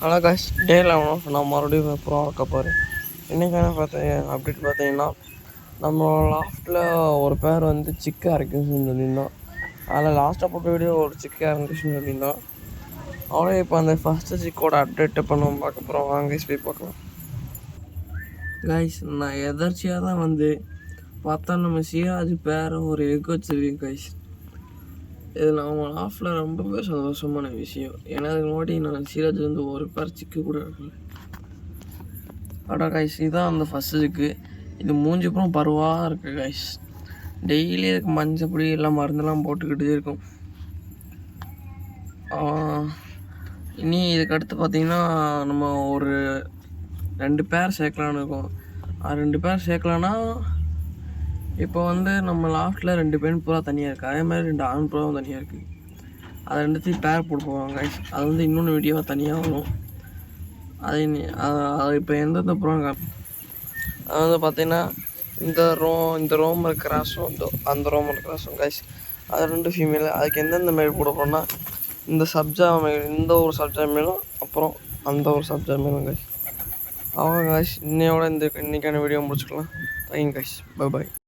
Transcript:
ஆனால் காய்ஸ் டே 11 நான் மறுபடியும் அப்புறம் வைக்க போகிறேன். இன்றைக்கான அப்டேட் பார்த்தீங்கன்னா, நம்ம லாஸ்ட்டில் ஒரு பேர் வந்து சிக்கா இருக்குன்னு சொல்லியிருந்தோம். அதில் லாஸ்ட்டாக போட்ட வீடியோ ஒரு சிக்கா இருந்துச்சுன்னு சொல்லியிருந்தோம். அவ்வளோ இப்போ அந்த ஃபஸ்ட்டு சிக்கோட அப்டேட் இப்போ நம்ம பார்க்க போகிறோம். வாங்க போய் பார்க்கலாம். கைஸ் நான் எதர்ச்சியாக தான் வந்து பார்த்தா நம்ம சிராஜ் பேரை ஒரு எக் வச்சிருக்கேன் கைஸ். இது நம்ம லாஃப்டில் ரொம்பவே சந்தோஷமான விஷயம். ஏன்னா அதுக்கு முன்னாடி நான் சிராஜ் வந்து ஒரு பேர் சிக்கு கூட இருக்கல. அடா கைஸ் இதுதான் அந்த ஃபஸ்ட்டு சிக்கு. இது மூஞ்சிப்புறம் பருவாக இருக்குது கைஸ். டெய்லி இதுக்கு மஞ்சப்பொடி எல்லாம் மருந்தெல்லாம் போட்டுக்கிட்டே இருக்கும். இனி இதுக்கு அடுத்து பார்த்திங்கன்னா நம்ம ஒரு 2 பேர் சேர்க்கலான்னு இருக்கோம். 2 பேர் சேர்க்கலான்னா இப்போ வந்து நம்ம லாஸ்ட்டில் 2 பெண் புறா தனியாக இருக்குது, அதே மாதிரி 2 ஆண் புறாவும் தனியாக இருக்குது. அதை 2த்தையும் பேர் போட்டு போவாங்க. அது வந்து இன்னொன்று வீடியோவாக தனியாக வரும். அது இப்போ எந்தெந்த புறம் அது வந்து பார்த்திங்கன்னா இந்த ரோமர் கிராஸும் அந்த ரோமர் கிராஸும் கைஸ், அது 2 ஃபீமேல். அதுக்கு எந்தெந்த மேல் போட போகிறோன்னா இந்த சப்ஜா மேல், இந்த ஒரு சப்ஜா மேலும் அப்புறம் அந்த ஒரு சப்ஜா மேலும் கைஸ். அவங்க கைஸ் இன்னைக்கான வீடியோ முடிச்சுக்கலாம். Thank you guys, bye bye.